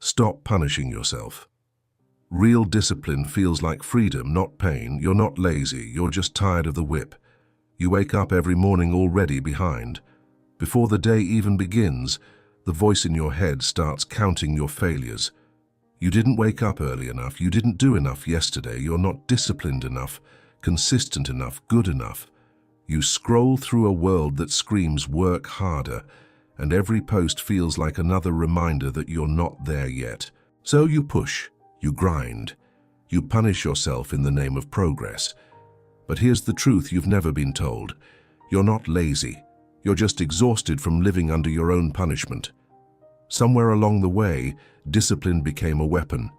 Stop punishing yourself. Real discipline feels like freedom, not pain. You're not lazy, you're just tired of the whip. You wake up every morning already behind. Before the day even begins, the voice in your head starts counting your failures. You didn't wake up early enough, you didn't do enough yesterday, you're not disciplined enough, consistent enough, good enough. You scroll through a world that screams work harder, and every post feels like another reminder that you're not there yet. So you push, you grind, you punish yourself in the name of progress. But here's the truth you've never been told. You're not lazy. You're just exhausted from living under your own punishment. Somewhere along the way, discipline became a weapon.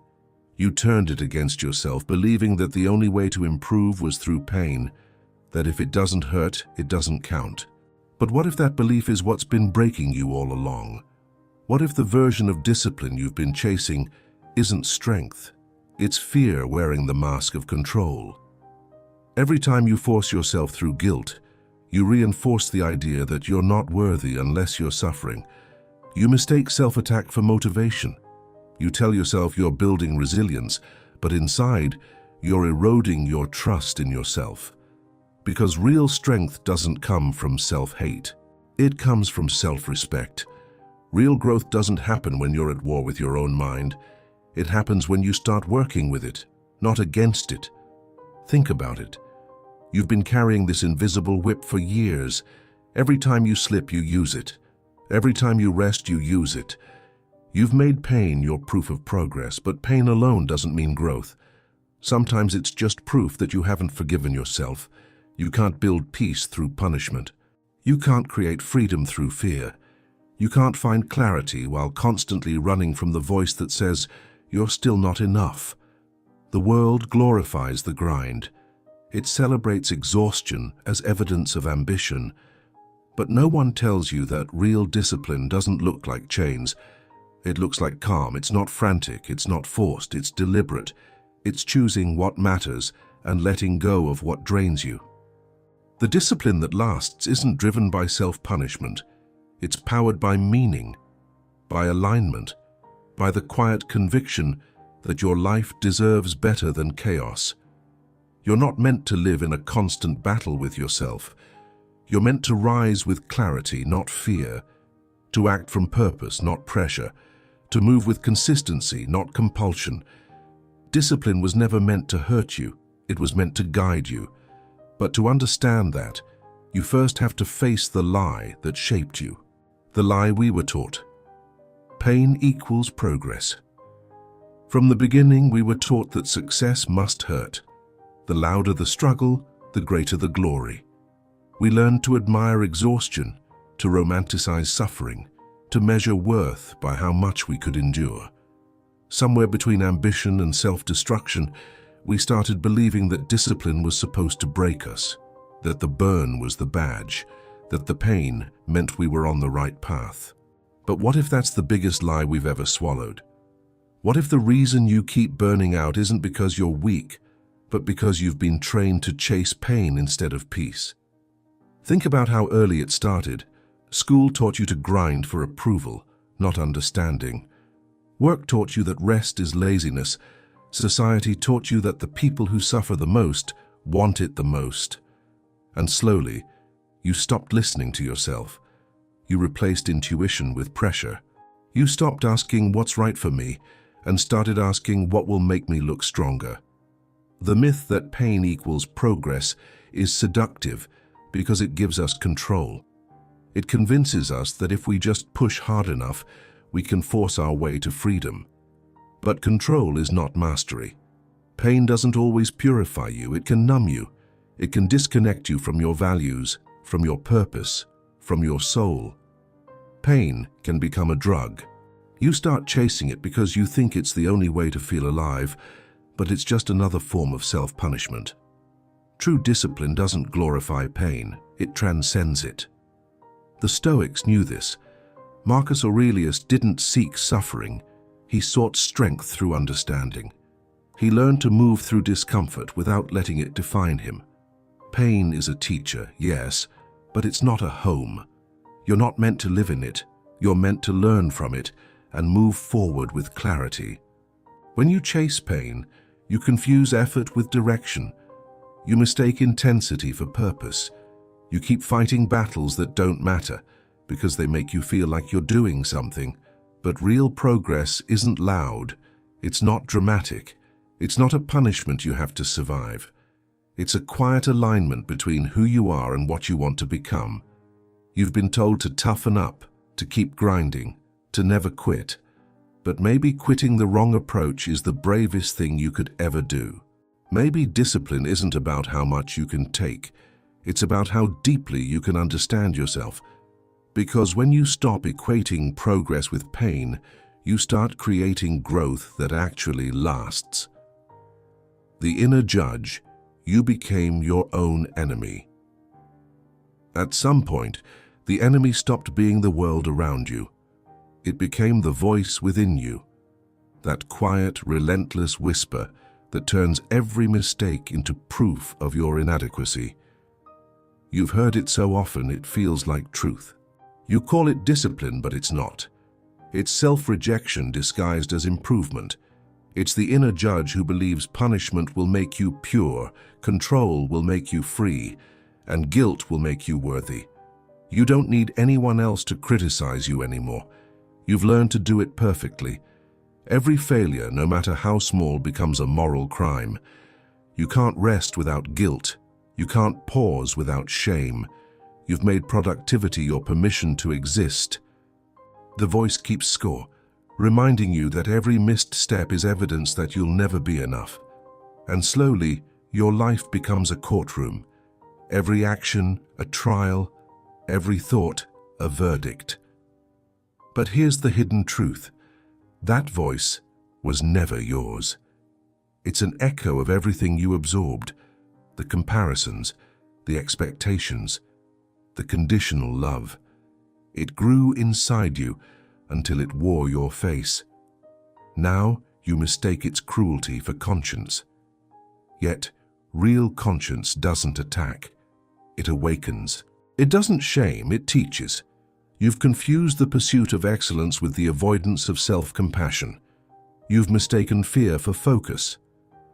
You turned it against yourself, believing that the only way to improve was through pain, that if it doesn't hurt, it doesn't count. But what if that belief is what's been breaking you all along? What if the version of discipline you've been chasing isn't strength? It's fear wearing the mask of control. Every time you force yourself through guilt, you reinforce the idea that you're not worthy unless you're suffering. You mistake self-attack for motivation. You tell yourself you're building resilience, but inside, you're eroding your trust in yourself. Because real strength doesn't come from self-hate. It comes from self-respect. Real growth doesn't happen when you're at war with your own mind. It happens when you start working with it, not against it. Think about it. You've been carrying this invisible whip for years. Every time you slip, you use it. Every time you rest, you use it. You've made pain your proof of progress, but pain alone doesn't mean growth. Sometimes it's just proof that you haven't forgiven yourself. You can't build peace through punishment. You can't create freedom through fear. You can't find clarity while constantly running from the voice that says you're still not enough. The world glorifies the grind. It celebrates exhaustion as evidence of ambition. But no one tells you that real discipline doesn't look like chains. It looks like calm. It's not frantic, it's not forced, it's deliberate. It's choosing what matters and letting go of what drains you. The discipline that lasts isn't driven by self-punishment. It's powered by meaning, by alignment, by the quiet conviction that your life deserves better than chaos. You're not meant to live in a constant battle with yourself. You're meant to rise with clarity, not fear, to act from purpose, not pressure, to move with consistency, not compulsion. Discipline was never meant to hurt you. It was meant to guide you. But to understand that, you first have to face the lie that shaped you, the lie we were taught. Pain equals progress. From the beginning, we were taught that success must hurt. The louder the struggle, the greater the glory. We learned to admire exhaustion, to romanticize suffering, to measure worth by how much we could endure. Somewhere between ambition and self-destruction, we started believing that discipline was supposed to break us, that the burn was the badge, that the pain meant we were on the right path. But what if that's the biggest lie we've ever swallowed? What if the reason you keep burning out isn't because you're weak, but because you've been trained to chase pain instead of peace? Think about how early it started. School taught you to grind for approval, not understanding. Work taught you that rest is laziness. Society taught you that the people who suffer the most want it the most. And slowly, you stopped listening to yourself. You replaced intuition with pressure. You stopped asking what's right for me and started asking what will make me look stronger. The myth that pain equals progress is seductive because it gives us control. It convinces us that if we just push hard enough, we can force our way to freedom. But control is not mastery. Pain doesn't always purify you. It can numb you. It can disconnect you from your values, from your purpose, from your soul. Pain can become a drug. You start chasing it because you think it's the only way to feel alive, but it's just another form of self-punishment. True discipline doesn't glorify pain. It transcends it. The Stoics knew this. Marcus Aurelius didn't seek suffering. He sought strength through understanding. He learned to move through discomfort without letting it define him. Pain is a teacher, yes, but it's not a home. You're not meant to live in it. You're meant to learn from it, and move forward with clarity. When you chase pain, you confuse effort with direction. You mistake intensity for purpose. You keep fighting battles that don't matter because they make you feel like you're doing something. But real progress isn't loud. It's not dramatic. It's not a punishment you have to survive. It's a quiet alignment between who you are and what you want to become. You've been told to toughen up, to keep grinding, to never quit. But maybe quitting the wrong approach is the bravest thing you could ever do. Maybe discipline isn't about how much you can take. It's about how deeply you can understand yourself. Because when you stop equating progress with pain, you start creating growth that actually lasts. The inner judge, you became your own enemy. At some point, the enemy stopped being the world around you. It became the voice within you, that quiet, relentless whisper that turns every mistake into proof of your inadequacy. You've heard it so often it feels like truth. You call it discipline, but it's not. It's self-rejection disguised as improvement. It's the inner judge who believes punishment will make you pure, control will make you free, and guilt will make you worthy. You don't need anyone else to criticize you anymore. You've learned to do it perfectly. Every failure, no matter how small, becomes a moral crime. You can't rest without guilt. You can't pause without shame. You've made productivity your permission to exist. The voice keeps score, reminding you that every missed step is evidence that you'll never be enough. And slowly, your life becomes a courtroom. Every action, a trial, every thought, a verdict. But here's the hidden truth. That voice was never yours. It's an echo of everything you absorbed, the comparisons, the expectations, the conditional love. It grew inside you until it wore your face. Now you mistake its cruelty for conscience. Yet, real conscience doesn't attack. It awakens. It doesn't shame, it teaches. You've confused the pursuit of excellence with the avoidance of self-compassion. You've mistaken fear for focus.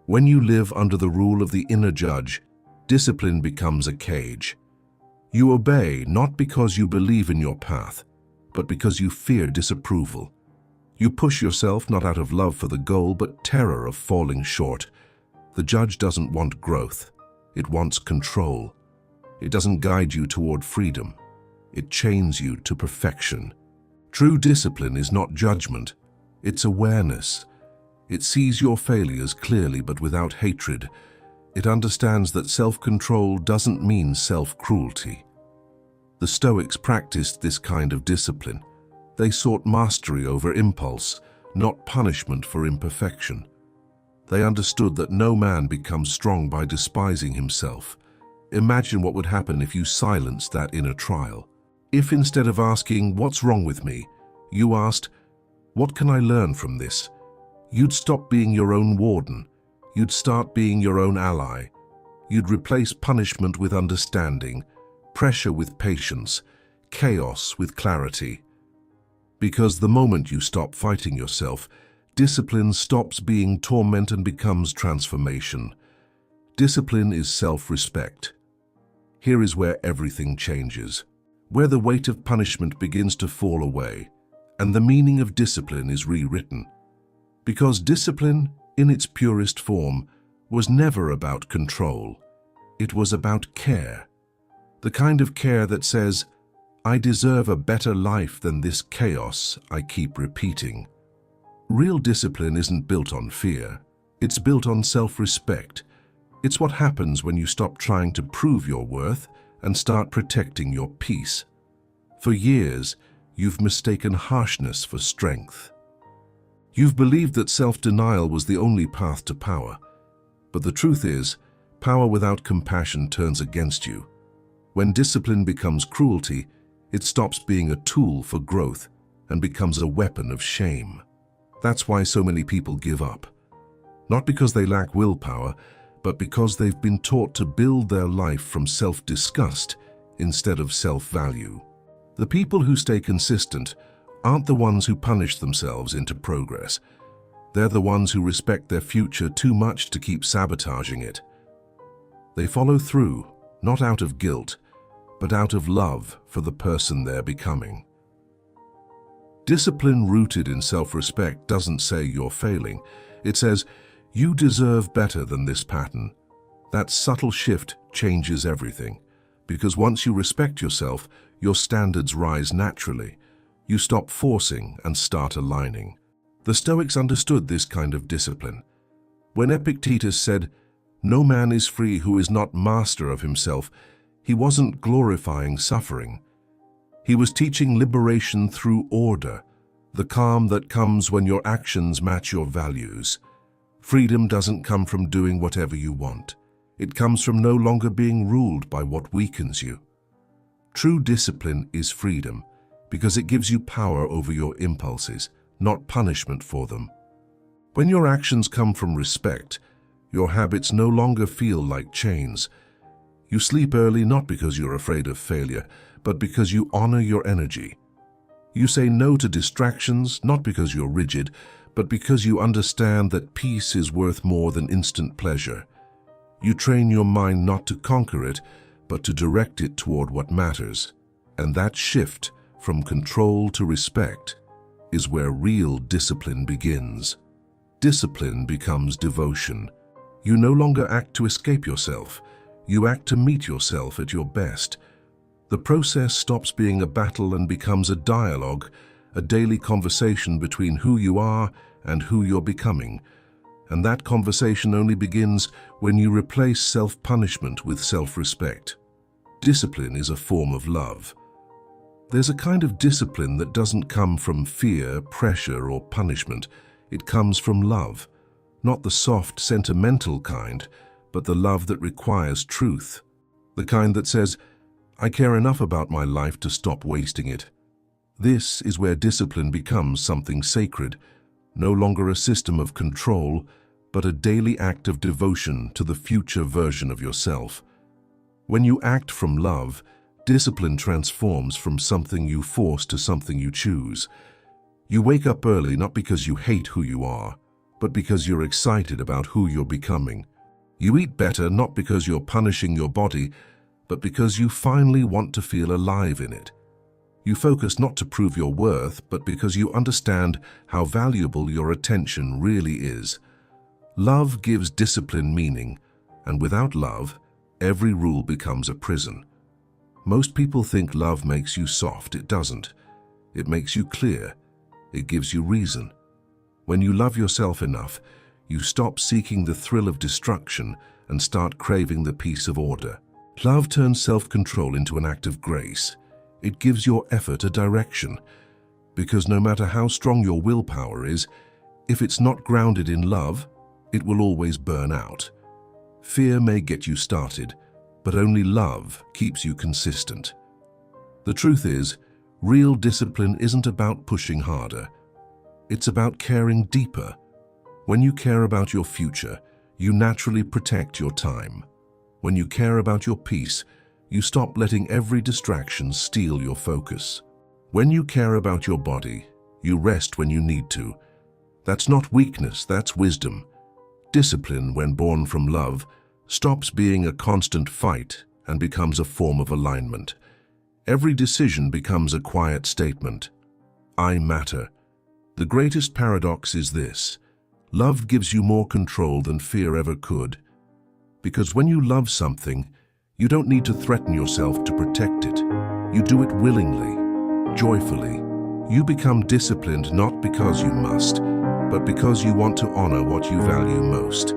When you live under the rule of the inner judge, discipline becomes a cage. You obey not because you believe in your path, but because you fear disapproval. You push yourself not out of love for the goal, but terror of falling short. The judge doesn't want growth. It wants control. It doesn't guide you toward freedom. It chains you to perfection. True discipline is not judgment. It's awareness. It sees your failures clearly but without hatred. It understands that self-control doesn't mean self-cruelty. The Stoics practiced this kind of discipline. They sought mastery over impulse, not punishment for imperfection. They understood that no man becomes strong by despising himself. Imagine what would happen if you silenced that inner trial. If instead of asking, "What's wrong with me?" you asked, "What can I learn from this?" You'd stop being your own warden. You'd start being your own ally. You'd replace punishment with understanding, pressure with patience, chaos with clarity. Because the moment you stop fighting yourself, discipline stops being torment and becomes transformation. Discipline is self-respect. Here is where everything changes, where the weight of punishment begins to fall away, and the meaning of discipline is rewritten. Because discipline, in its purest form, was never about control. It was about care. The kind of care that says, "I deserve a better life than this chaos I keep repeating." Real discipline isn't built on fear. It's built on self-respect. It's what happens when you stop trying to prove your worth and start protecting your peace. For years, you've mistaken harshness for strength. You've believed that self-denial was the only path to power. But the truth is, power without compassion turns against you. When discipline becomes cruelty, it stops being a tool for growth and becomes a weapon of shame. That's why so many people give up. Not because they lack willpower, but because they've been taught to build their life from self-disgust instead of self-value. The people who stay consistent aren't the ones who punish themselves into progress. They're the ones who respect their future too much to keep sabotaging it. They follow through, not out of guilt, but out of love for the person they're becoming. Discipline rooted in self-respect doesn't say you're failing. It says, you deserve better than this pattern. That subtle shift changes everything, because once you respect yourself, your standards rise naturally. You stop forcing and start aligning. The Stoics understood this kind of discipline. When Epictetus said, "No man is free who is not master of himself," he wasn't glorifying suffering. He was teaching liberation through order, the calm that comes when your actions match your values. Freedom doesn't come from doing whatever you want. It comes from no longer being ruled by what weakens you. True discipline is freedom, because it gives you power over your impulses, not punishment for them. When your actions come from respect, your habits no longer feel like chains. You sleep early not because you're afraid of failure, but because you honor your energy. You say no to distractions not because you're rigid, but because you understand that peace is worth more than instant pleasure. You train your mind not to conquer it, but to direct it toward what matters. And that shift from control to respect is where real discipline begins. Discipline becomes devotion. You no longer act to escape yourself. You act to meet yourself at your best. The process stops being a battle and becomes a dialogue, a daily conversation between who you are and who you're becoming. And that conversation only begins when you replace self-punishment with self-respect. Discipline is a form of love. There's a kind of discipline that doesn't come from fear, pressure, or punishment. It comes from love. Not the soft, sentimental kind, but the love that requires truth. The kind that says, "I care enough about my life to stop wasting it." This is where discipline becomes something sacred, no longer a system of control, but a daily act of devotion to the future version of yourself. When you act from love, discipline transforms from something you force to something you choose. You wake up early not because you hate who you are, but because you're excited about who you're becoming. You eat better not because you're punishing your body, but because you finally want to feel alive in it. You focus not to prove your worth, but because you understand how valuable your attention really is. Love gives discipline meaning, and without love, every rule becomes a prison. Most people think love makes you soft. It doesn't. It makes you clear. It gives you reason. When you love yourself enough, you stop seeking the thrill of destruction and start craving the peace of order. Love turns self-control into an act of grace. It gives your effort a direction, because no matter how strong your willpower is, if it's not grounded in love, it will always burn out. Fear may get you started, but only love keeps you consistent. The truth is, real discipline isn't about pushing harder. It's about caring deeper. When you care about your future, you naturally protect your time. When you care about your peace, you stop letting every distraction steal your focus. When you care about your body, you rest when you need to. That's not weakness, that's wisdom. Discipline, when born from love, stops being a constant fight and becomes a form of alignment. Every decision becomes a quiet statement. I matter. The greatest paradox is this: love gives you more control than fear ever could. Because when you love something, you don't need to threaten yourself to protect it. You do it willingly, joyfully. You become disciplined not because you must, but because you want to honor what you value most.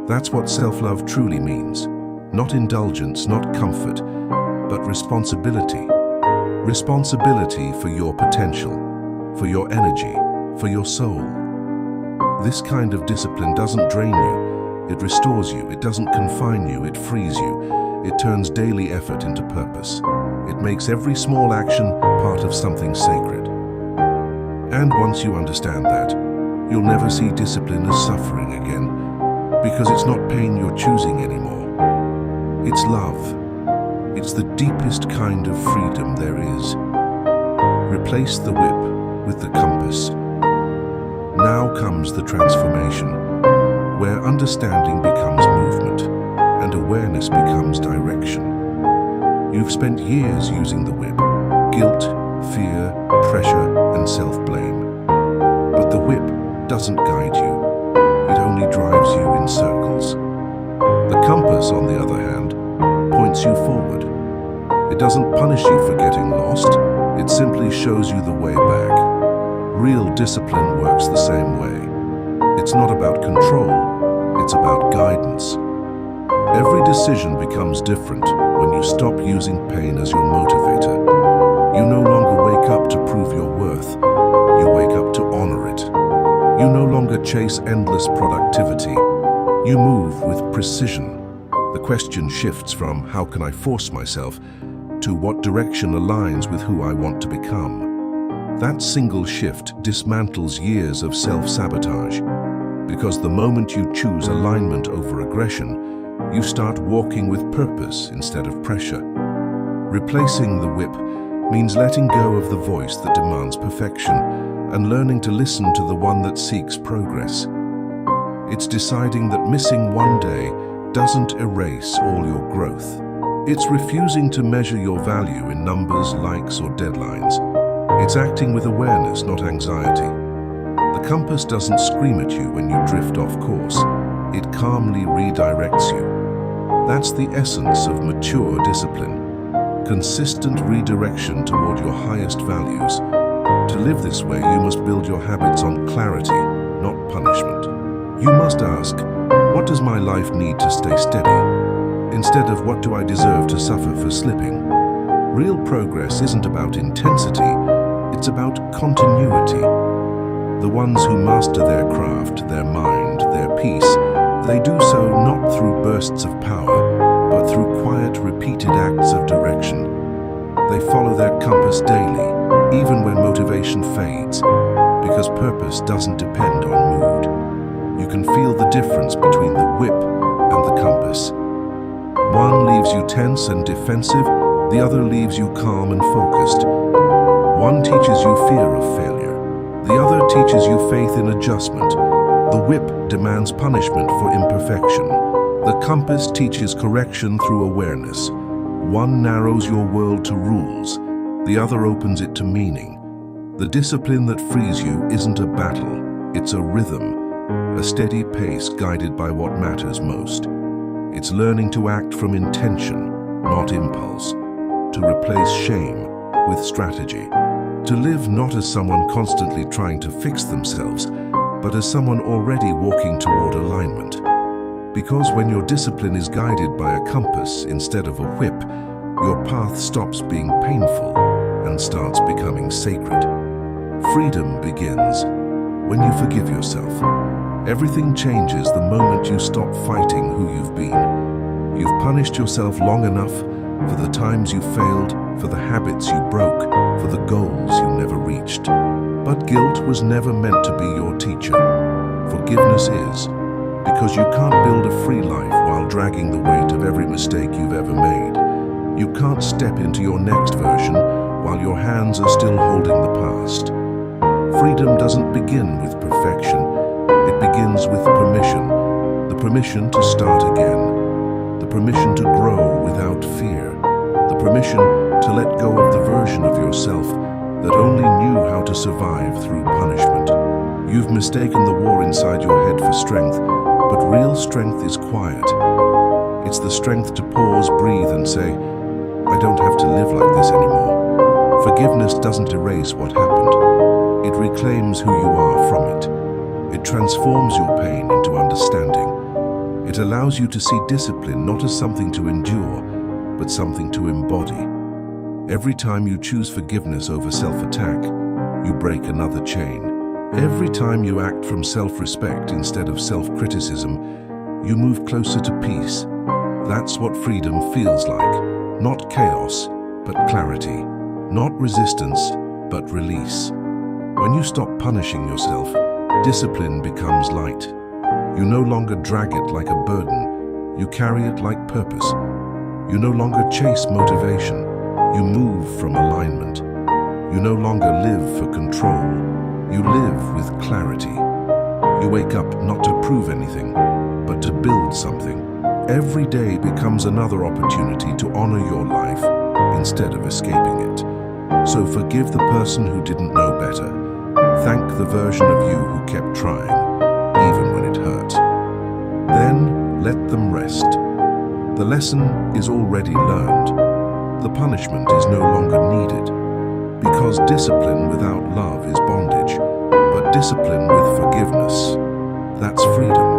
That's what self-love truly means. Not indulgence, not comfort, but responsibility. Responsibility for your potential, for your energy, for your soul. This kind of discipline doesn't drain you. It restores you. It doesn't confine you. It frees you. It turns daily effort into purpose. It makes every small action part of something sacred. And once you understand that, you'll never see discipline as suffering again, because it's not pain you're choosing anymore. It's love. It's the deepest kind of freedom there is. Replace the whip with the compass. Now comes the transformation, where understanding becomes movement and awareness becomes direction. You've spent years using the whip: guilt, fear, pressure, and self-blame. But the whip doesn't guide you. It only drives you in circles. The compass, on the other hand, points you forward. It doesn't punish you for getting lost. It simply shows you the way back. Real discipline works the same way. It's not about control, it's about guidance. Every decision becomes different when you stop using pain as your motivator. You no longer wake up to prove your worth. You wake up to honor it. You no longer chase endless productivity. You move with precision. The question shifts from "how can I force myself?" to "what direction aligns with who I want to become?" That single shift dismantles years of self-sabotage, because the moment you choose alignment over aggression, you start walking with purpose instead of pressure. Replacing the whip means letting go of the voice that demands perfection and learning to listen to the one that seeks progress. It's deciding that missing one day doesn't erase all your growth. It's refusing to measure your value in numbers, likes, or deadlines. It's acting with awareness, not anxiety. The compass doesn't scream at you when you drift off course. It calmly redirects you. That's the essence of mature discipline. Consistent redirection toward your highest values. To live this way, you must build your habits on clarity, not punishment. You must ask, what does my life need to stay steady? Instead of what do I deserve to suffer for slipping? Real progress isn't about intensity, it's about continuity. The ones who master their craft, their mind, their peace, they do so not through bursts of power, but through quiet, repeated acts of direction. They follow their compass daily, even when motivation fades, because purpose doesn't depend on mood. You can feel the difference between the whip and the compass. One leaves you tense and defensive, the other leaves you calm and focused. One teaches you fear of failure, the other teaches you faith in adjustment. The whip demands punishment for imperfection. The compass teaches correction through awareness. One narrows your world to rules, the other opens it to meaning. The discipline that frees you isn't a battle, it's a rhythm. A steady pace guided by what matters most. It's learning to act from intention, not impulse. To replace shame with strategy. To live not as someone constantly trying to fix themselves, but as someone already walking toward alignment. Because when your discipline is guided by a compass instead of a whip, your path stops being painful and starts becoming sacred. Freedom begins when you forgive yourself. Everything changes the moment you stop fighting who you've been. You've punished yourself long enough for the times you failed, for the habits you broke, for the goals you never reached. But guilt was never meant to be your teacher. Forgiveness is, because you can't build a free life while dragging the weight of every mistake you've ever made. You can't step into your next version while your hands are still holding the past. Freedom doesn't begin with perfection. It begins with permission. The permission to start again. The permission to grow without fear. The permission to let go of the version of yourself that only knew how to survive through punishment. You've mistaken the war inside your head for strength, but real strength is quiet. It's the strength to pause, breathe, and say, I don't have to live like this anymore. Forgiveness doesn't erase what happened. It reclaims who you are from it. It transforms your pain into understanding. It allows you to see discipline not as something to endure, but something to embody. Every time you choose forgiveness over self-attack, you break another chain. Every time you act from self-respect instead of self-criticism, you move closer to peace. That's what freedom feels like. Not chaos, but clarity. Not resistance, but release. When you stop punishing yourself, discipline becomes light. You no longer drag it like a burden. You carry it like purpose. You no longer chase motivation. You move from alignment. You no longer live for control. You live with clarity. You wake up not to prove anything, but to build something. Every day becomes another opportunity to honor your life instead of escaping it. So forgive the person who didn't know better. Thank the version of you who kept trying, even when it hurt. Then let them rest. The lesson is already learned. The punishment is no longer needed. Because discipline without love is bondage, but discipline with forgiveness, that's freedom.